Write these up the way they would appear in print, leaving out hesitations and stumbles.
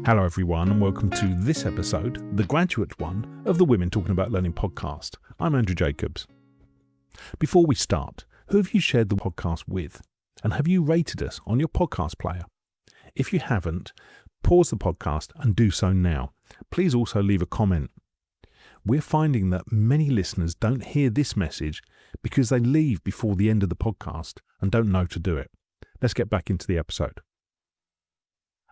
Hello everyone and welcome to this episode, the graduate one, of the Women Talking About Learning podcast. I'm Andrew Jacobs. Before we start, who have you shared the podcast with? And have you rated us on your podcast player? If you haven't, pause the podcast and do so now. Please also leave a comment. We're finding that many listeners don't hear this message because they leave before the end of the podcast and don't know to do it. Let's get back into the episode.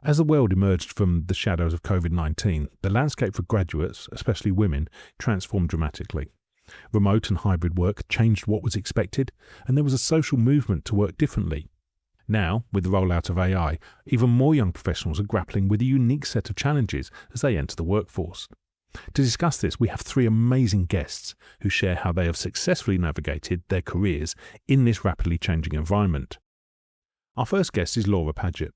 As the world emerged from the shadows of COVID-19, the landscape for graduates, especially women, transformed dramatically. Remote and hybrid work changed what was expected, and there was a social movement to work differently. Now, with the rollout of AI, even more young professionals are grappling with a unique set of challenges as they enter the workforce. To discuss this, we have three amazing guests who share how they have successfully navigated their careers in this rapidly changing environment. Our first guest is Laura Paget.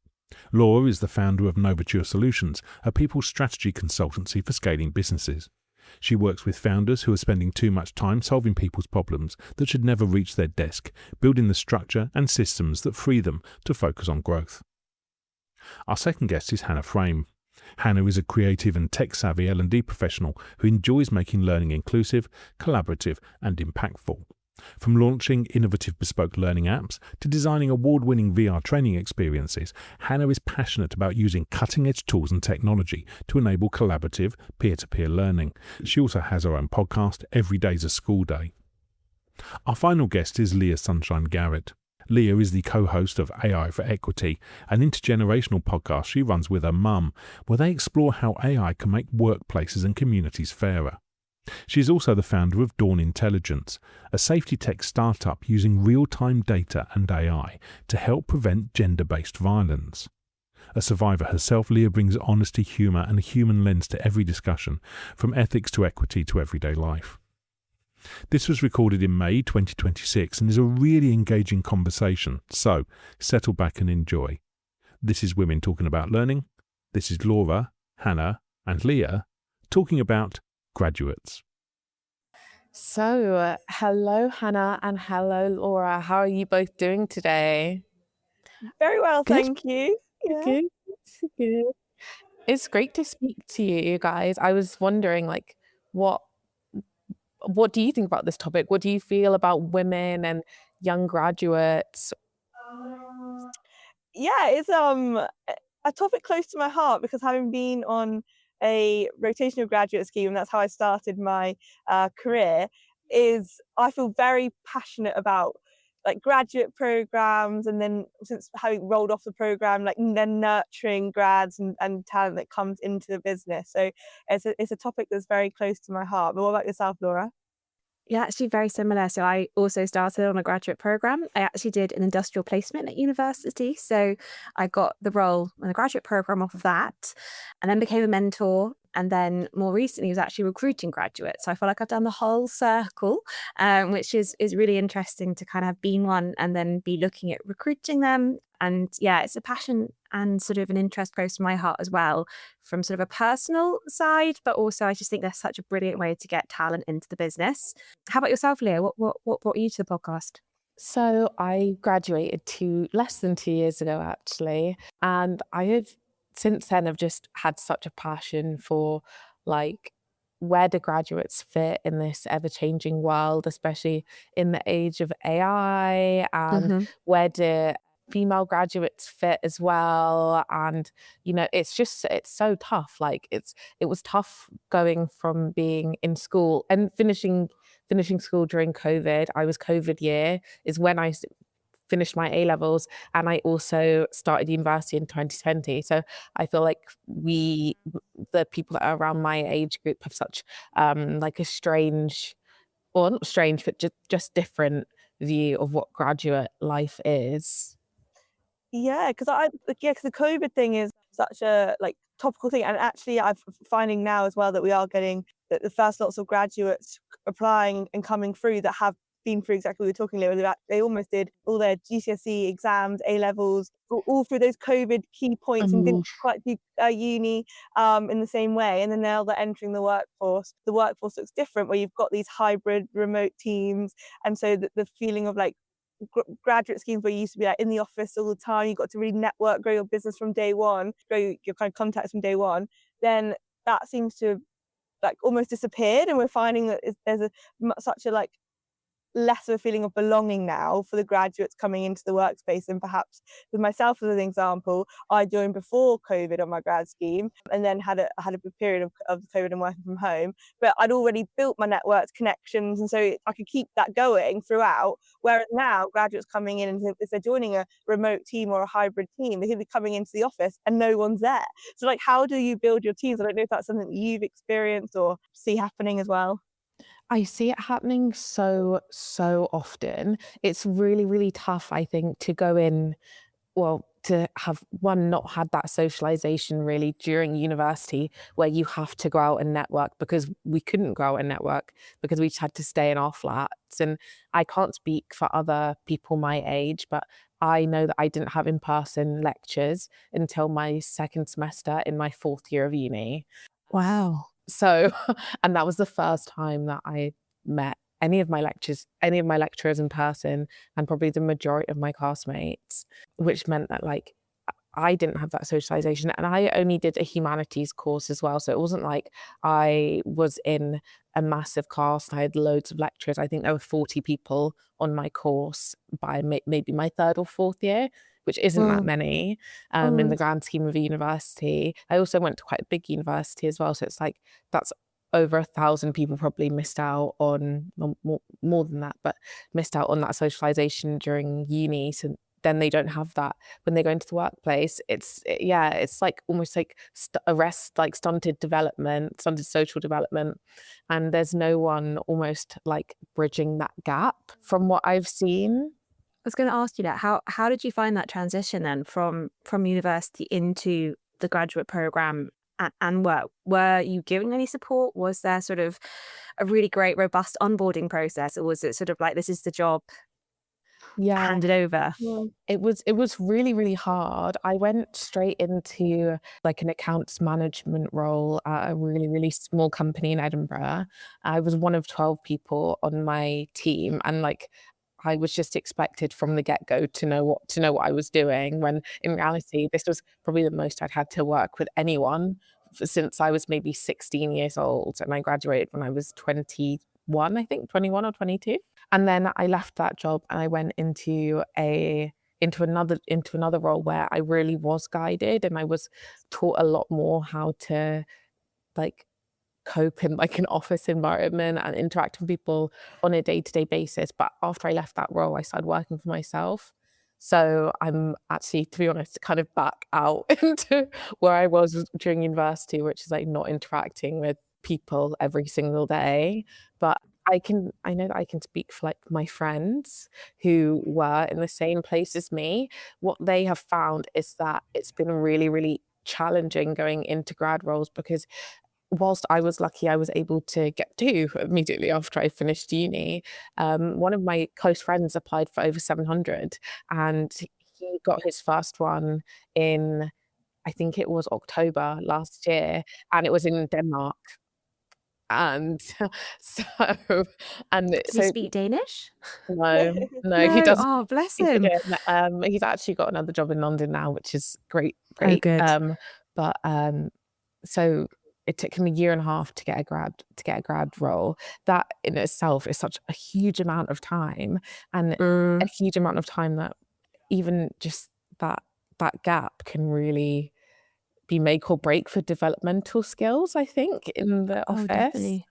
Laura is the founder of Novature Solutions, a people strategy consultancy for scaling businesses. She works with founders who are spending too much time solving people's problems that should never reach their desk, building the structure and systems that free them to focus on growth. Our second guest is Hannah Frame. Hannah is a creative and tech-savvy L&D professional who enjoys making learning inclusive, collaborative and impactful. From launching innovative bespoke learning apps to designing award-winning VR training experiences, Hannah is passionate about using cutting-edge tools and technology to enable collaborative, peer-to-peer learning. She also has her own podcast, Every Day's a School Day. Our final guest is Leah Sunshine Garrett. Leah is the co-host of AI for Equity, an intergenerational podcast she runs with her mum, where they explore how AI can make workplaces and communities fairer. She is also the founder of Dawn Intelligence, a safety tech startup using real-time data and AI to help prevent gender-based violence. A survivor herself, Leah brings honesty, humour and a human lens to every discussion, from ethics to equity to everyday life. This was recorded in May 2026 and is a really engaging conversation, so settle back and enjoy. This is Women Talking About Learning. This is Laura, Hannah and Leah talking about graduates. So, hello, Hannah, and hello, Laura. How are you both doing today? Very well, Good. thank you. Yeah. Good. It's great to speak to you guys. I was wondering, what do you think about this topic? What do you feel about women and young graduates? Yeah, it's a topic close to my heart because having been on a rotational graduate scheme, and that's how I started my career, I feel very passionate about like graduate programs, and then since having rolled off the program, like then nurturing grads and talent that comes into the business. So it's a topic that's very close to my heart. But what about yourself, Laura? Yeah, actually very similar. So I also started on a graduate program. I actually did an industrial placement at university. So I got the role in the graduate program off of that and then became a mentor. And then more recently was actually recruiting graduates. So I feel like I've done the whole circle, which is really interesting to kind of have been one and then be looking at recruiting them. And yeah, it's a passion and sort of an interest close to my heart as well from sort of a personal side. But also I just think that's such a brilliant way to get talent into the business. How about yourself, Leah? What brought you to the podcast? So I graduated less than 2 years ago, actually, and since then I've just had such a passion for like where do graduates fit in this ever-changing world, especially in the age of AI, and where do female graduates fit as well. And it's so tough. It was tough going from being in school and finishing school during COVID. I was COVID year is when I finished my A-levels, and I also started university in 2020. So I feel like the people that are around my age group have such like a strange, or not strange, but just different view of what graduate life is. Yeah, because the COVID thing is such a like topical thing, and actually I'm finding now as well that we are getting the first lots of graduates applying and coming through that have been through exactly what we were talking about. They almost did all their GCSE exams, A-levels, all through those COVID key points and didn't quite do uni in the same way. And then now they're entering the workforce. The workforce looks different, where you've got these hybrid remote teams, and so the feeling of like graduate schemes where you used to be like in the office all the time, you got to really network, grow your business from day one, grow your kind of contacts from day one, then that seems to have like almost disappeared, and we're finding that there's such a like less of a feeling of belonging now for the graduates coming into the workspace. And perhaps with myself as an example, I joined before COVID on my grad scheme, and then had a period of COVID and working from home, but I'd already built my networks, connections, and so I could keep that going throughout. Whereas now graduates coming in, and if they're joining a remote team or a hybrid team, they could be coming into the office and no one's there. So like, how do you build your teams? I don't know if that's something that you've experienced or see happening as well. I see it happening so, so often. It's really, really tough, I think, to go in, well, to have one, not had that socialization really during university where you have to go out and network, because we couldn't go out and network because we just had to stay in our flats. And I can't speak for other people my age, but I know that I didn't have in-person lectures until my second semester in my fourth year of uni. Wow. So, and that was the first time that I met any of my lecturers in person, and probably the majority of my classmates, which meant that like I didn't have that socialization, and I only did a humanities course as well. So it wasn't like I was in a massive class and I had loads of lecturers. I think there were 40 people on my course by maybe my third or fourth year, which isn't that many in the grand scheme of a university. I also went to quite a big university as well. So it's like that's over 1,000 people probably missed out on, more than that, but missed out on that socialization during uni. So then they don't have that when they go into the workplace. It's like almost like stunted social development, and there's no one almost like bridging that gap from what I've seen. I was going to ask you that. How did you find that transition then from university into the graduate program and work? Were you giving any support? Was there sort of a really great, robust onboarding process, or was it sort of like, this is the job, hand it over? It was really, really hard. I went straight into like an accounts management role at a really, really small company in Edinburgh. I was one of 12 people on my team, and like I was just expected from the get-go to know what I was doing, when in reality this was probably the most I'd had to work with anyone since I was maybe 16 years old, and I graduated when I was 21, I think 21 or 22. And then I left that job and I went into another role where I really was guided, and I was taught a lot more how to like cope in like an office environment and interact with people on a day-to-day basis. But after I left that role, I started working for myself. So I'm actually, to be honest, kind of back out into where I was during university, which is like not interacting with people every single day. But I know that I can speak for like my friends who were in the same place as me. What they have found is that it's been really, really challenging going into grad roles, because whilst I was lucky I was able to get two immediately after I finished uni, one of my close friends applied for over 700, and he got his first one in, I think it was October last year, and it was in Denmark. And so, Does he speak Danish? no, he No. doesn't. Oh, bless He him. didn't. He's actually got another job in London now, which is great. Oh, good. But so it took him a year and a half to get a grad role. That in itself is such a huge amount of time, and a huge amount of time that even just that gap can really be make or break for developmental skills, I think, in the Oh, office. definitely.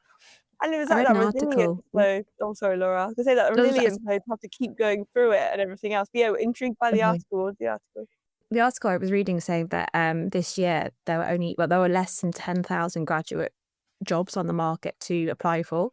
And it was I like read that an resilience. article. So, oh, sorry, Laura. I was going to say that No, resilience, though, to have to keep going through it and everything else. But yeah, we're intrigued by the article. What was the article? The article I was reading saying that this year there were less than 10,000 graduate jobs on the market to apply for.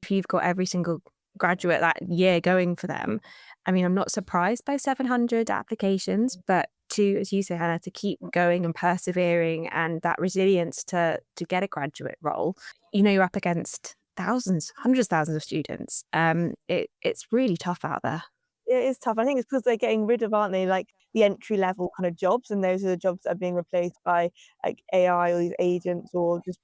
If you've got every single graduate that year going for them, I mean, I'm not surprised by 700 applications, but as you say, Hannah, to keep going and persevering, and that resilience to get a graduate role, you're up against hundreds of thousands of students. It's really tough out there. It is tough. I think it's because they're getting rid of, aren't they, like the entry level kind of jobs, and those are the jobs that are being replaced by like AI or these agents, or just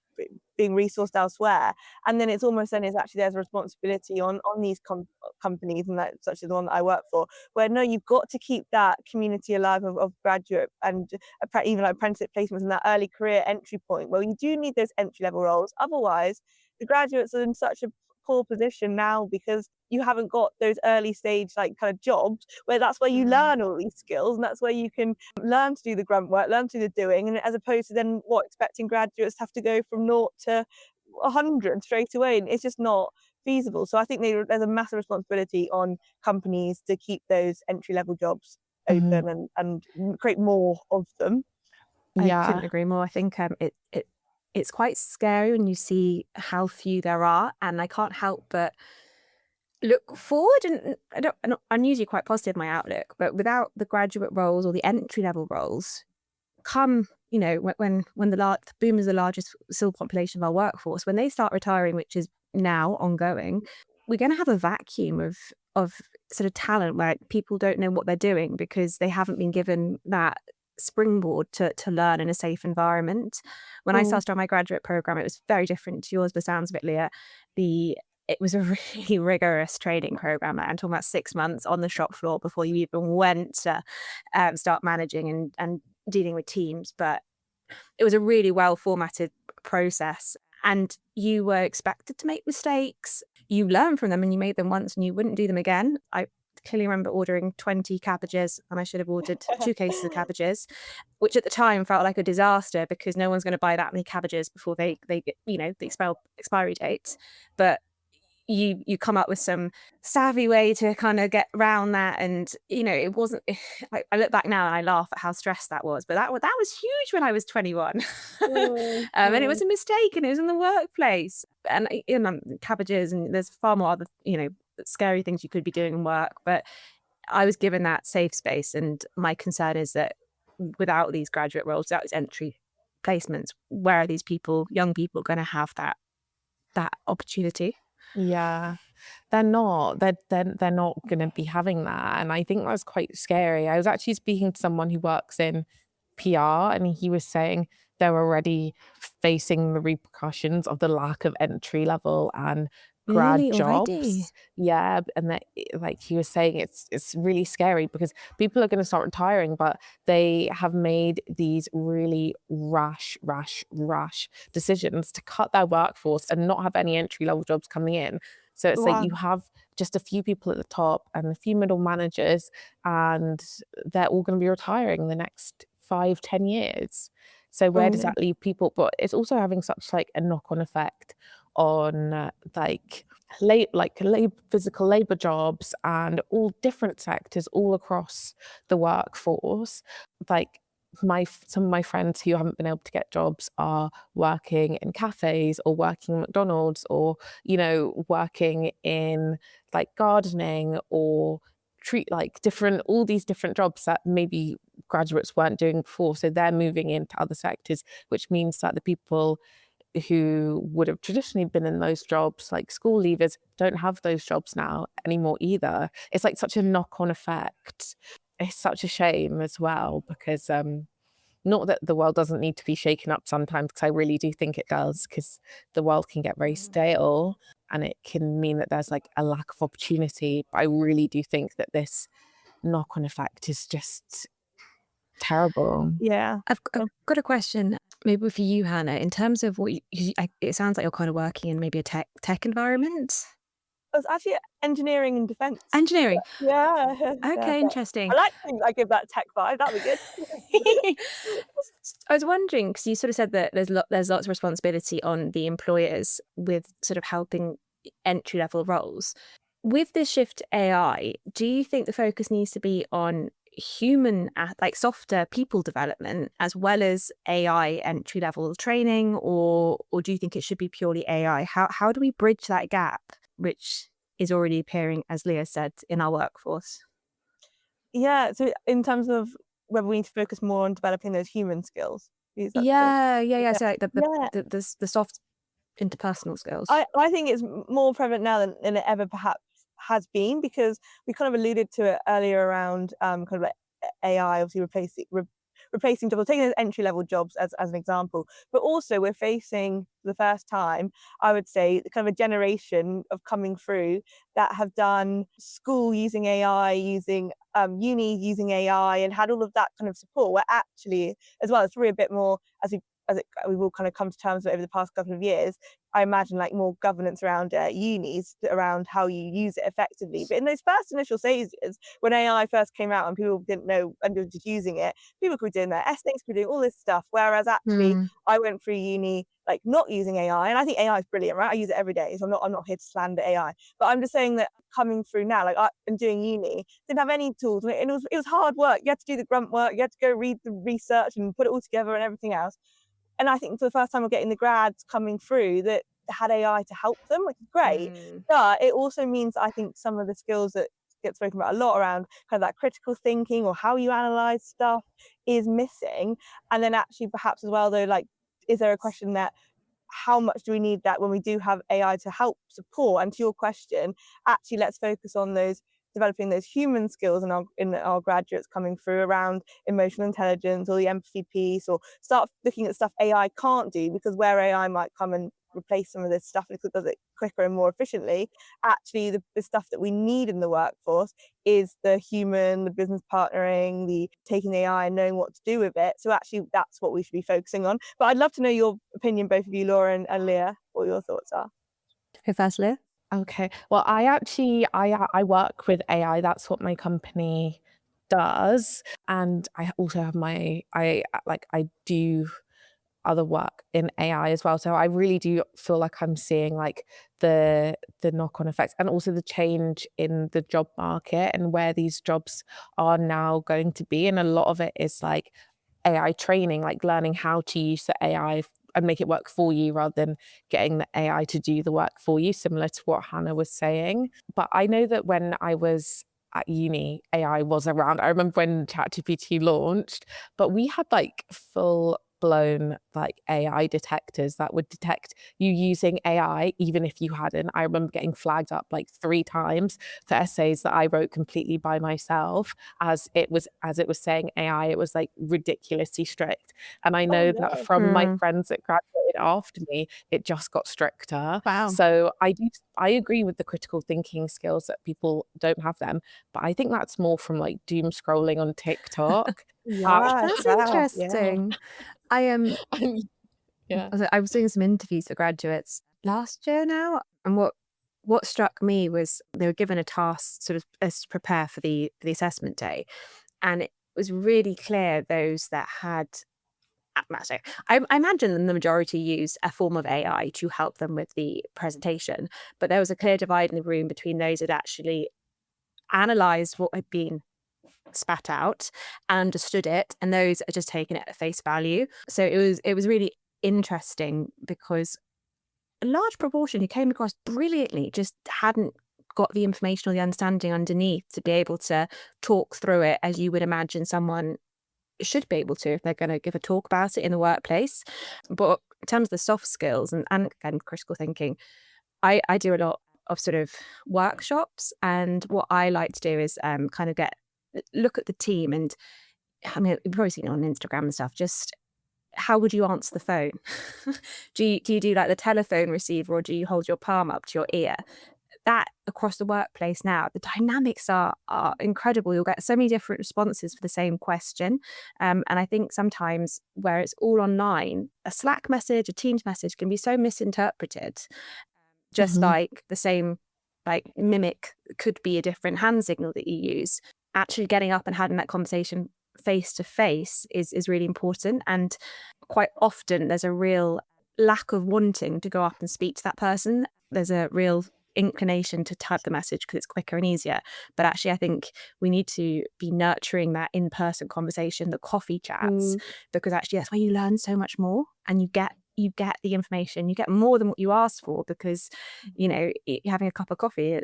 being resourced elsewhere. And then it's almost then is actually there's a responsibility on these companies, and that such as the one that I work for, where no, you've got to keep that community alive of graduate and even like apprenticeship placements and that early career entry point where you do need those entry level roles. Otherwise, the graduates are in such a poor position now because you haven't got those early stage like kind of jobs where that's where you learn all these skills, and that's where you can learn to do the grunt work, learn to do the doing, and as opposed to then expecting graduates have to go from 0 to 100 straight away, and it's just not feasible. So I think there's a massive responsibility on companies to keep those entry level jobs open and create more of them. I Yeah. couldn't agree more. I think it's quite scary when you see how few there are, and I can't help but look forward. And I'm usually quite positive in my outlook, but without the graduate roles or the entry level roles, come when the boom is the largest still population of our workforce, when they start retiring, which is now ongoing, we're going to have a vacuum of sort of talent where people don't know what they're doing because they haven't been given that springboard to learn in a safe environment. When I started on my graduate program, it was very different to yours, the sounds of it, Leah. It was a really rigorous training program. I'm talking about 6 months on the shop floor before you even went to start managing and dealing with teams. But it was a really well formatted process, and you were expected to make mistakes. You learn from them, and you made them once and you wouldn't do them again. I clearly remember ordering 20 cabbages, and I should have ordered 2 cases of cabbages, which at the time felt like a disaster because no one's going to buy that many cabbages before they get, the expiry dates. But you come up with some savvy way to kind of get around that, and it wasn't. I look back now and I laugh at how stressed that was, but that was huge when I was 21. And it was a mistake, and it was in the workplace, and cabbages, and there's far more other scary things you could be doing in work, but I was given that safe space. And my concern is that without these graduate roles, without these entry placements, where are these young people going to have that opportunity? Yeah, they're not. They're not going to be having that, and I think that's quite scary. I was actually speaking to someone who works in PR, and he was saying they're already facing the repercussions of the lack of entry level and grad Really, jobs. already? Yeah, and that, like he was saying, it's really scary because people are going to start retiring, but they have made these really rash decisions to cut their workforce and not have any entry level jobs coming in. So it's like you have just a few people at the top and a few middle managers, and they're all going to be retiring in the next 5-10 years. So where does that leave people? But it's also having such like a knock-on effect on physical labor jobs and all different sectors all across the workforce. Like some of my friends who haven't been able to get jobs are working in cafes or working at McDonald's, or working in like gardening or all these different jobs that maybe graduates weren't doing before. So they're moving into other sectors, which means that the people who would have traditionally been in those jobs, like school leavers, don't have those jobs now anymore either. It's like such a knock-on effect. It's such a shame as well, because not that the world doesn't need to be shaken up sometimes, because I really do think it does, because the world can get very stale and it can mean that there's like a lack of opportunity. But I really do think that this knock-on effect is just terrible. Yeah. I've got a question, maybe for you, Hannah, in terms of what it sounds like you're kind of working in maybe a tech environment. It was actually engineering and defence. Engineering. Yeah. Okay, interesting. I like to think I give that tech vibe. That'd be good. I was wondering, because you sort of said that there's lots of responsibility on the employers with sort of helping entry level roles. With this shift to AI, do you think the focus needs to be on human, like softer people development, as well as AI entry level training, or do you think it should be purely AI? How do we bridge that gap, which is already appearing, as Leah said, in our workforce? Yeah, so in terms of whether we need to focus more on developing those human skills. Yeah. So like the soft interpersonal skills. I think it's more prevalent now than it ever perhaps has been, because we kind of alluded to it earlier around kind of like AI obviously replacing jobs, or taking those entry level jobs as an example. But also we're facing for the first time, I would say, kind of a generation of coming through that have done school using AI, using uni using AI, and had all of that kind of support, where actually as well it's probably a bit more, we've all kind of come to terms with over the past couple of years, I imagine like more governance around unis, around how you use it effectively. But in those first initial stages, when AI first came out and people didn't know and were just using it, people could be doing their essays, could be doing all this stuff. Whereas actually, I went through uni like not using AI, and I think AI is brilliant, right? I use it every day, so I'm not here to slander AI. But I'm just saying that coming through now, like I'm doing uni, didn't have any tools, and it was hard work. You had to do the grunt work, you had to go read the research and put it all together and everything else. And I think for the first time we're getting the grads coming through that had AI to help them, which is great. But it also means, I think, some of the skills that get spoken about a lot around kind of that critical thinking or how you analyze stuff is missing. And then actually perhaps as well though, like, is there a question that how much do we need that when we do have AI to help support? And to your question, actually let's focus on those, developing those human skills in our graduates coming through around emotional intelligence or the empathy piece, or start looking at stuff AI can't do, because where AI might come and replace some of this stuff because it does it quicker and more efficiently, actually the stuff that we need in the workforce is the human, the business partnering, the taking the AI and knowing what to do with it. So actually that's what we should be focusing on. But I'd love to know your opinion, both of you, Laura and Leah, what your thoughts are. Go first, Leah. Okay. Well, I work with AI. That's what my company does. And I also have I do other work in AI as well. So I really do feel like I'm seeing like the knock-on effects, and also the change in the job market and where these jobs are now going to be. And a lot of it is like AI training, like learning how to use the AI and make it work for you rather than getting the AI to do the work for you, similar to what Hannah was saying. But I know that when I was at uni, AI was around. I remember when ChatGPT launched, but we had like full blown like AI detectors that would detect you using AI even if you hadn't. I remember getting flagged up like 3 times for essays that I wrote completely by myself, as it was saying AI. It was like ridiculously strict. And I know that from my friends that graduated after me, it just got stricter. Wow. So I agree with the critical thinking skills that people don't have them, but I think that's more from like doom scrolling on TikTok. That's interesting. I was doing some interviews for graduates last year now, and what struck me was they were given a task sort of as to prepare for the assessment day, and it was really clear those that had. I imagine the majority used a form of AI to help them with the presentation, but there was a clear divide in the room between those that actually analysed what had been spat out and understood it, and those are just taking it at face value. So it was really interesting, because a large proportion who came across brilliantly just hadn't got the information or the understanding underneath to be able to talk through it as you would imagine someone should be able to if they're going to give a talk about it in the workplace. But in terms of the soft skills and again critical thinking, I do a lot of sort of workshops, and what I like to do is kind of look at the team, and I mean, you've probably seen it on Instagram and stuff, just how would you answer the phone? do you do like the telephone receiver, or do you hold your palm up to your ear? That across the workplace now, the dynamics are incredible. You'll get so many different responses for the same question. And I think sometimes where it's all online, a Slack message, a Teams message can be so misinterpreted. Just like the same, like mimic could be a different hand signal that you use. Actually getting up and having that conversation face to face is really important. And quite often there's a real lack of wanting to go up and speak to that person. There's a real inclination to type the message because it's quicker and easier. But actually, I think we need to be nurturing that in-person conversation, the coffee chats, because actually that's where you learn so much more, and you get the information, you get more than what you asked for, because you know, you're having a cup of coffee,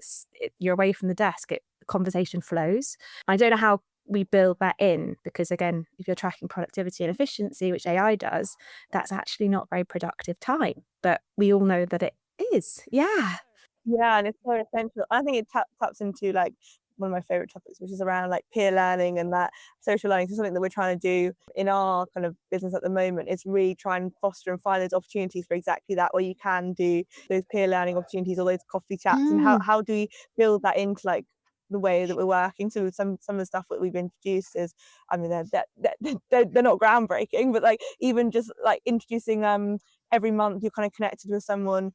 you're away from the desk, conversation flows. I don't know how we build that in, because again, if you're tracking productivity and efficiency, which AI does, that's actually not very productive time, but we all know that it is. Yeah, and it's so essential. I think it taps into like one of my favorite topics, which is around like peer learning and that social learning. So something that we're trying to do in our kind of business at the moment is really try and foster and find those opportunities for exactly that, where you can do those peer learning opportunities or those coffee chats, and how do we build that into like the way that we're working. So some of the stuff that we've introduced is, I mean, they're not groundbreaking, but like even just like introducing every month you're kind of connected with someone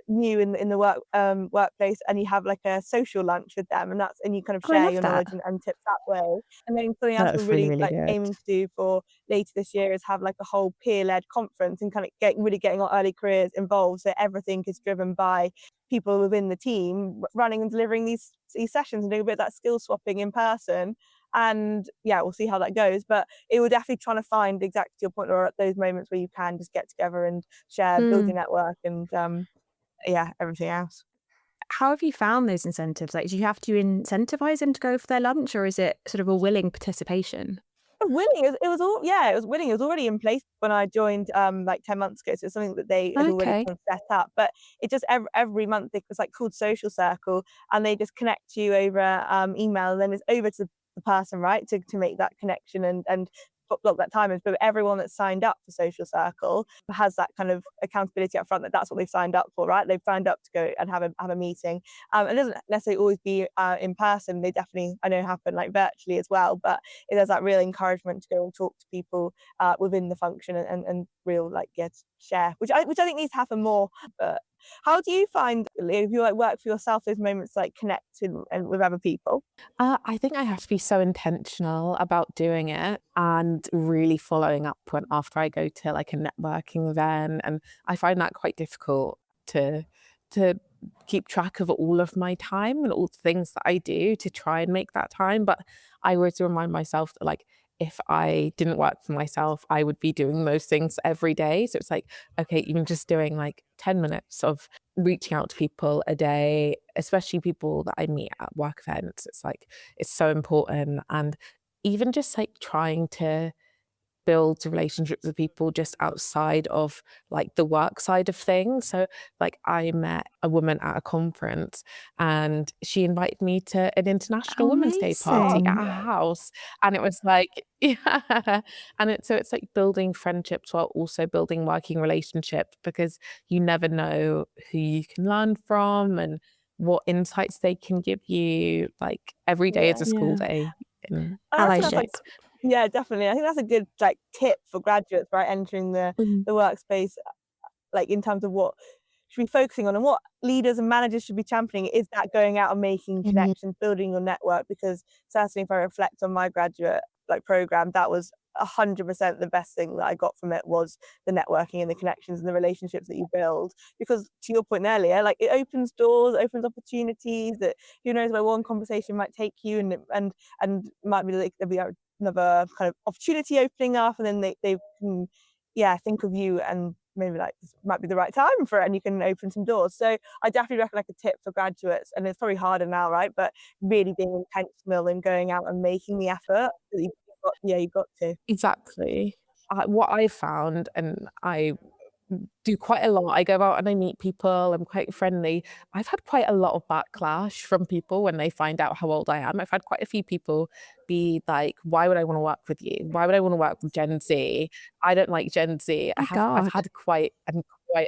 new in the workplace, and you have like a social lunch with them, and you kind of Oh, I share love your that. knowledge and tips that way. And then something else That's we're really, really really like good. aiming to do for later this year is have like a whole peer-led conference and kind of getting our early careers involved, so everything is driven by people within the team running and delivering these sessions and doing a bit of that skill swapping in person. And yeah, we'll see how that goes, but it will definitely trying to find exactly your point, or at those moments where you can just get together and share, build your network, and everything else. How have you found those incentives? Like, do you have to incentivize them to go for their lunch, or is it sort of a willing participation? Winning, it was all, yeah, it was winning. It was already in place when I joined like 10 months ago, so it's something that they had already Okay. kind of set up. But it just every month it was like called Social Circle, and they just connect you over email, and then it's over to the person, right, to make that connection and block that time. But everyone that's signed up for Social Circle has that kind of accountability up front, that that's what they've signed up for, right? They've signed up to go and have a meeting. It doesn't necessarily always be in person. They definitely, I know, happen like virtually as well, but it has that real encouragement to go and talk to people within the function, and real like share, which I think needs to happen more. But how do you find, if you like work for yourself, those moments like connecting and with other people? I think I have to be so intentional about doing it and really following up after I go to like a networking event, and I find that quite difficult to to keep track of all of my time and all the things that I do to try and make that time. But I always remind myself that like if I didn't work for myself, I would be doing those things every day. So it's like, okay, even just doing like 10 minutes of reaching out to people a day, especially people that I meet at work events. It's like, it's so important. And even just like trying to build relationships with people just outside of like the work side of things. So like I met a woman at a conference, and she invited me to an International Women's Day party at Amazing. her house. And it was like, yeah. And it's like building friendships while also building working relationships, because you never know who you can learn from and what insights they can give you. Like every day Yeah. is a school day. And I reckon that's Allyship. like, yeah, definitely. I think that's a good like tip for graduates, right, entering the Mhm. workspace, like in terms of what should be focusing on, and what leaders and managers should be championing is that going out and making connections, building your network. Because certainly if I reflect on my graduate like program, that was 100% the best thing that I got from it, was the networking and the connections and the relationships that you build. Because to your point earlier, like it opens doors, opens opportunities that who knows where one conversation might take you, and might be like there'll be another kind of opportunity opening up, and then they can think of you, and maybe like this might be the right time for it, and you can open some doors. So I definitely reckon like a tip for graduates, and it's probably harder now, right, but really being intentional and going out and making the effort that you've got to. Exactly. What I found, and I do quite a lot, I go out and I meet people, I'm quite friendly. I've had quite a lot of backlash from people when they find out how old I am. I've had quite a few people be like, "Why would I wanna work with you? Why would I wanna work with Gen Z? I don't like Gen Z." My I've God. had quite a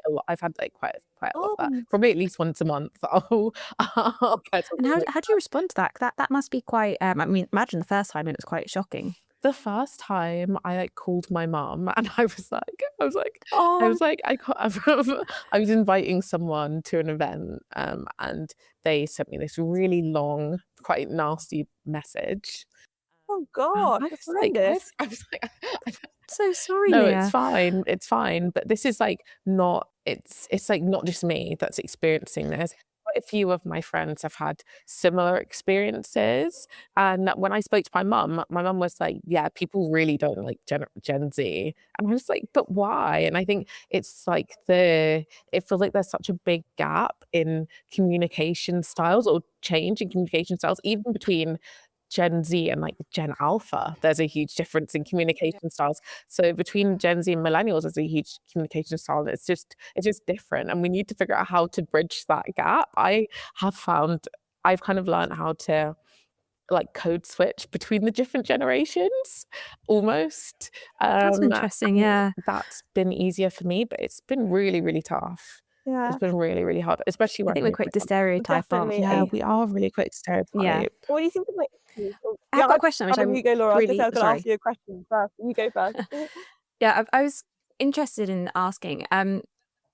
lot. I've had, like, quite a lot of that. Oh. Probably at least once a month. I'll get And something like how do you respond to that? 'Cause that must be quite. I mean, imagine the first time it was quite shocking. the first time I like called my mum, and I was like, Oh, I can't, I was inviting someone to an event, and they sent me this really long, quite nasty message. Oh And gosh, I that's was like, horrendous. I was like, so sorry, no, it's Leah. fine. It's fine. But this is like not, it's like not just me that's experiencing this. Quite a few of my friends have had similar experiences. And when I spoke to my mum was like, yeah, people really don't like Gen Z. And I was like, but why? And I think it's like it feels like there's such a big gap in communication styles, or change in communication styles, even between Gen Z and like Gen Alpha. There's a huge difference in communication styles. So between Gen Z and millennials, there's a huge communication style. It's just different, and we need to figure out how to bridge that gap. I've kind of learned how to like code switch between the different generations almost. That's interesting. Yeah. That's been easier for me, but it's been really, really tough. Yeah. It's been really, really hard, especially I when think we're quick to stereotype, aren't we? Definitely. yeah, we are really quick to stereotype. Yeah. What do you think of like? I have got a question which I'm you go, Laura. really I was going to sorry. ask you a question first. You go first. Yeah, I was interested in asking.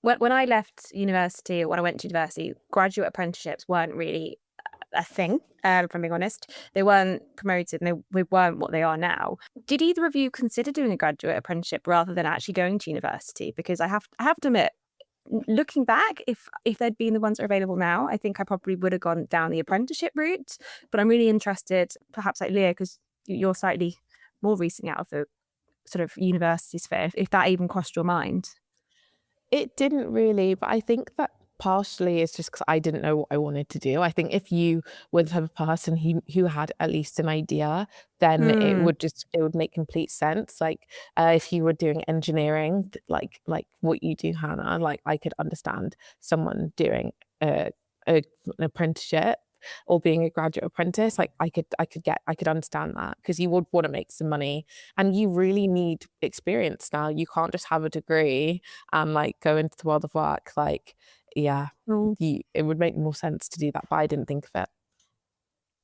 When I left university, or when I went to university, graduate apprenticeships weren't really a thing. If I'm being honest, they weren't promoted, and they weren't what they are now. Did either of you consider doing a graduate apprenticeship rather than actually going to university? Because I have to admit, looking back, if they'd been the ones that are available now, I think I probably would have gone down the apprenticeship route. But I'm really interested, perhaps like Leah, because you're slightly more recently out of the sort of university sphere, if that even crossed your mind. It didn't really, but I think that partially is just because I didn't know what I wanted to do. I think if you were the type of person who had at least an idea, then it would make complete sense. Like if you were doing engineering, like what you do, Hannah, like I could understand someone doing an apprenticeship or being a graduate apprentice. Like I could understand that, because you would want to make some money, and you really need experience now. You can't just have a degree and like go into the world of work. Like, yeah, it would make more sense to do that, but I didn't think of it.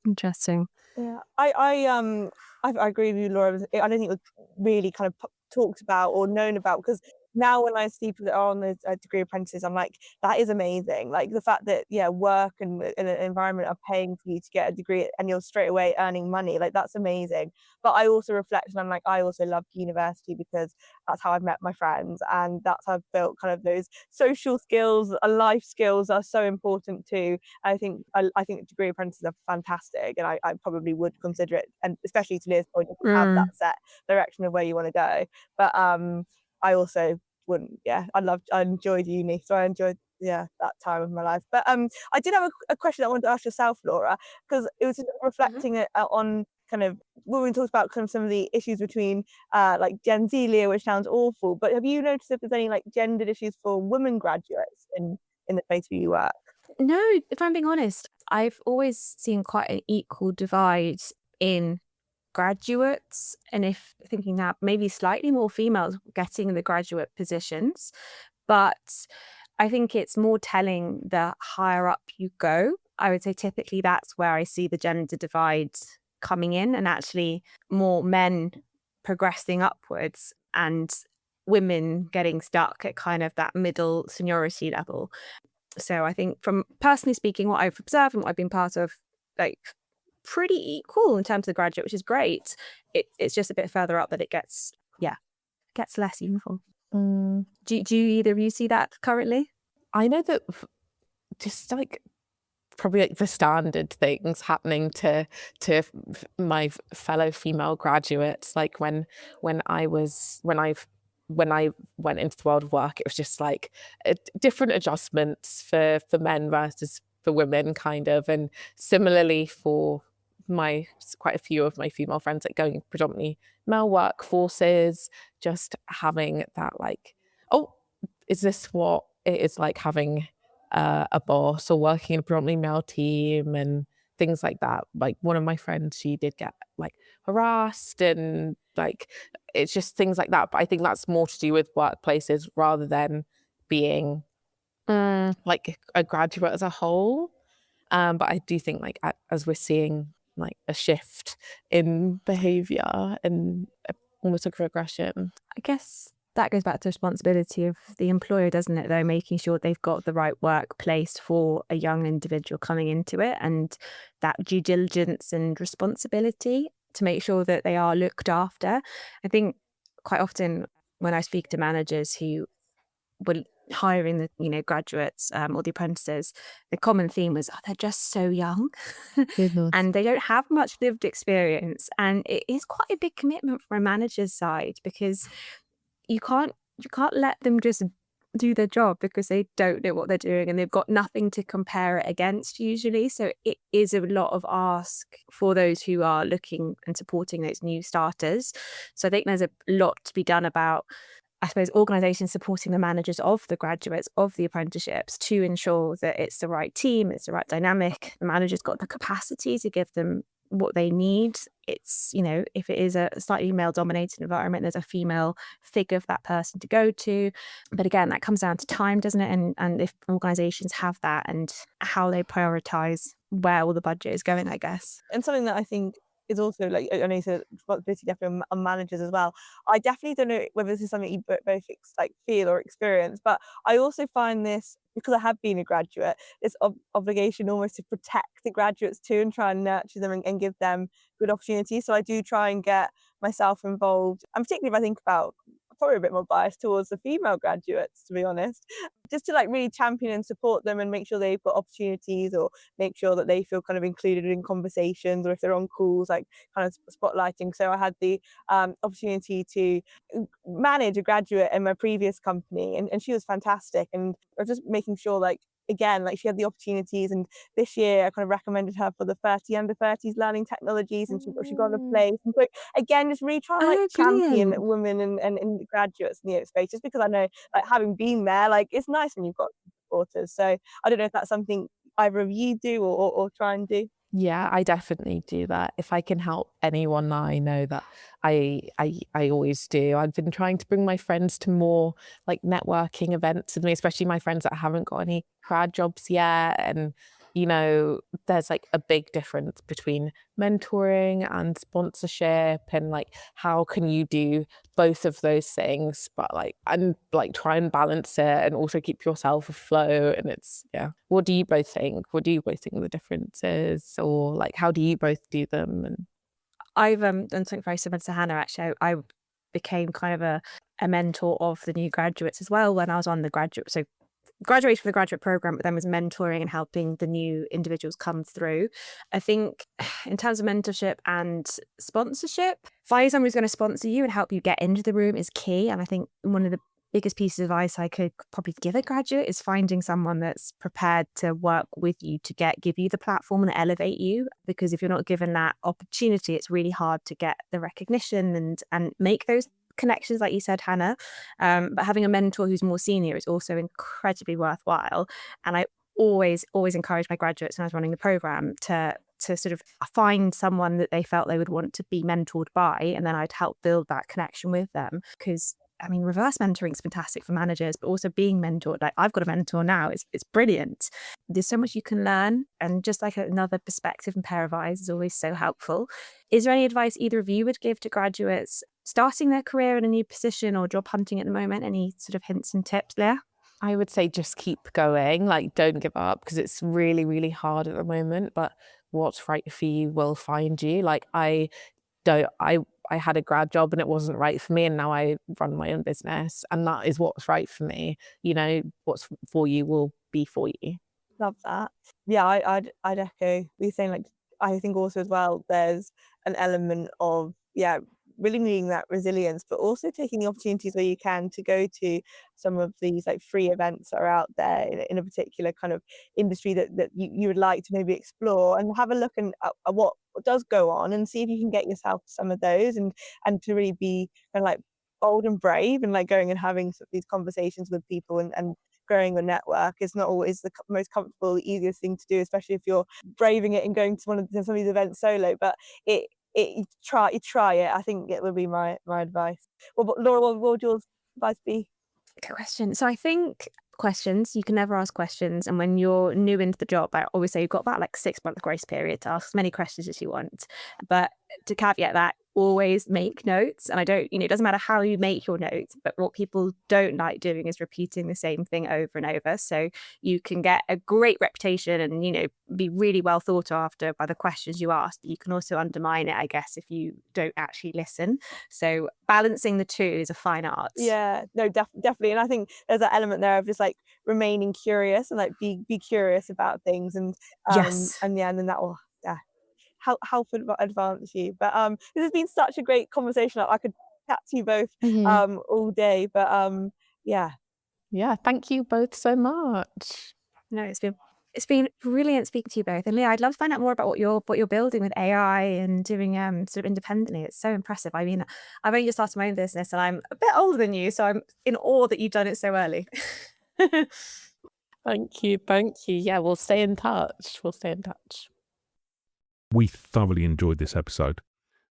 Interesting. Yeah, I agree with you, Laura. I don't think it was really kind of talked about or known about, because now when I see people that are on the degree apprentices, I'm like, that is amazing. Like the fact that work and an environment are paying for you to get a degree and you're straight away earning money, like that's amazing. But I also reflect and I'm like, I also loved university because that's how I've met my friends, and that's how I've built kind of those social skills, life skills are so important too. I think degree apprentices are fantastic, and I probably would consider it, and especially to Leah's point, if you have that set direction of where you want to go. But I also wouldn't. I enjoyed uni, so I enjoyed that time of my life. But I did have a question I wanted to ask yourself, Laura, because it was reflecting on kind of when we talked about kind of some of the issues between like Gen Z, Leah, which sounds awful, but have you noticed if there's any like gendered issues for women graduates in the place where you work? No, if I'm being honest, I've always seen quite an equal divide in graduates, and if thinking now, maybe slightly more females getting the graduate positions, but I think it's more telling the higher up you go. I would say typically that's where I see the gender divide coming in, and actually more men progressing upwards and women getting stuck at kind of that middle seniority level. So I think, from personally speaking, what I've observed and what I've been part of, like pretty equal in terms of the graduate, which is great. It's just a bit further up that it gets less uniform. Do either of you see that currently? I know that just like probably like the standard things happening to my fellow female graduates, like when I went into the world of work, it was just like different adjustments for men versus for women, kind of. And similarly for quite a few of my female friends that going predominantly male workforces, just having that like, oh, is this what it is like having a boss or working in a predominantly male team and things like that. Like one of my friends, she did get like harassed, and like it's just things like that. But I think that's more to do with workplaces rather than being like a graduate as a whole. But I do think like as we're seeing like a shift in behavior and almost like regression. I guess that goes back to the responsibility of the employer, doesn't it, though, making sure they've got the right workplace for a young individual coming into it, and that due diligence and responsibility to make sure that they are looked after. I think quite often when I speak to managers who were hiring the graduates or the apprentices, the common theme was, they're just so young and they don't have much lived experience, and it is quite a big commitment from a manager's side, because you can't let them just do their job because they don't know what they're doing and they've got nothing to compare it against usually. So it is a lot of ask for those who are looking and supporting those new starters. So I think there's a lot to be done about, I suppose, organisations supporting the managers of the graduates of the apprenticeships to ensure that it's the right team, it's the right dynamic. The manager's got the capacity to give them what they need. It's, if it is a slightly male dominated environment, there's a female figure for that person to go to. But again, that comes down to time, doesn't it? And if organizations have that and how they prioritize where all the budget is going, I guess. And something that I think is also, like, I know you said responsibility definitely on managers as well. I definitely don't know whether this is something you both feel or experience, but I also find this, because I have been a graduate, this obligation almost to protect the graduates too and try and nurture them and give them good opportunities. So I do try and get myself involved, and particularly if I think about, probably a bit more biased towards the female graduates, to be honest, just to like really champion and support them and make sure they've got opportunities, or make sure that they feel kind of included in conversations, or if they're on calls, like kind of spotlighting. So I had the opportunity to manage a graduate in my previous company, and she was fantastic, and I was just making sure, like, again, like, she had the opportunities. And this year I kind of recommended her for the 30 under 30s learning technologies, and she got a place. And so again, just really trying to like champion Brilliant. women and graduates in the space, just because I know, like, having been there, like, it's nice when you've got supporters. So I don't know if that's something either of you do or try and do. Yeah, I definitely do that. If I can help anyone, I know that I always do. I've been trying to bring my friends to more like networking events with me, especially my friends that haven't got any grad jobs yet. And there's like a big difference between mentoring and sponsorship, and like how can you do both of those things, but try and balance it and also keep yourself afloat. And it's, yeah. What do you both think? What do you both think the difference is, or like how do you both do them? And I've done something very similar to Hannah, actually. I became kind of a mentor of the new graduates as well when I was on the graduate. So graduated from the graduate program, but then was mentoring and helping the new individuals come through. I think in terms of mentorship and sponsorship, finding someone who's going to sponsor you and help you get into the room is key. And I think one of the biggest pieces of advice I could probably give a graduate is finding someone that's prepared to work with you to give you the platform and elevate you. Because if you're not given that opportunity, it's really hard to get the recognition and make those connections, like you said, Hannah. But having a mentor who's more senior is also incredibly worthwhile. And I always encourage my graduates when I was running the program to sort of find someone that they felt they would want to be mentored by, and then I'd help build that connection with them. Because I mean, reverse mentoring is fantastic for managers, but also being mentored. Like, I've got a mentor now. It's brilliant. There's so much you can learn, and just like another perspective and pair of eyes is always so helpful. Is there any advice either of you would give to graduates starting their career in a new position or job hunting at the moment? Any sort of hints and tips, Leah? I would say just keep going, like don't give up, because it's really, really hard at the moment, but what's right for you will find you. Like I had a grad job and it wasn't right for me, and now I run my own business, and that is what's right for me. What's for you will be for you. Love that. Yeah, I'd echo what you're saying. Like, I think also as well, there's an element of, really needing that resilience, but also taking the opportunities where you can to go to some of these like free events that are out there in a particular kind of industry that you would like to maybe explore, and have a look at what does go on, and see if you can get yourself some of those, and to really be kind of like bold and brave, and like going and having these conversations with people, and growing your network is not always the most comfortable, the easiest thing to do, especially if you're braving it and going to some of these events solo. But you try it. I think it would be my advice. Well, but Laura, what would your advice be? Good question. So I think questions, you can never ask questions. And when you're new into the job, I always say you've got about like 6-month grace period to ask as many questions as you want. But to caveat that, always make notes. And it doesn't matter how you make your notes, but what people don't like doing is repeating the same thing over and over. So you can get a great reputation and, be really well thought after by the questions you ask. But you can also undermine it, I guess, if you don't actually listen. So balancing the two is a fine art. Yeah, no, definitely. And I think there's that element there of just like remaining curious and like be curious about things, and Yes. and then that will help advance you. But this has been such a great conversation. I could chat to you both all day, but yeah. Thank you both so much. No, it's been brilliant speaking to you both. And Leah, I'd love to find out more about what you're building with AI and doing sort of independently. It's so impressive. I mean, I've only just started my own business and I'm a bit older than you, so I'm in awe that you've done it so early. Thank you. Yeah, we'll stay in touch. We thoroughly enjoyed this episode.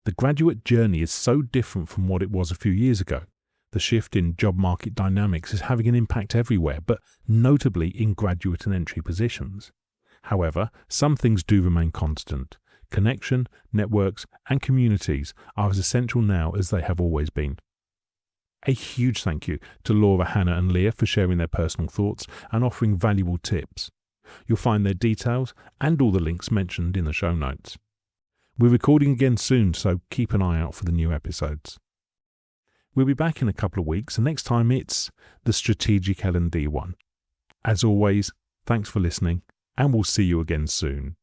The graduate journey is so different from what it was a few years ago. The shift in job market dynamics is having an impact everywhere, but notably in graduate and entry positions. However, some things do remain constant. Connection, networks, and communities are as essential now as they have always been. A huge thank you to Laura, Hannah, and Leah for sharing their personal thoughts and offering valuable tips. You'll find their details and all the links mentioned in the show notes. We're recording again soon, so keep an eye out for the new episodes. We'll be back in a couple of weeks, and next time it's the Strategic L&D one. As always, thanks for listening, and we'll see you again soon.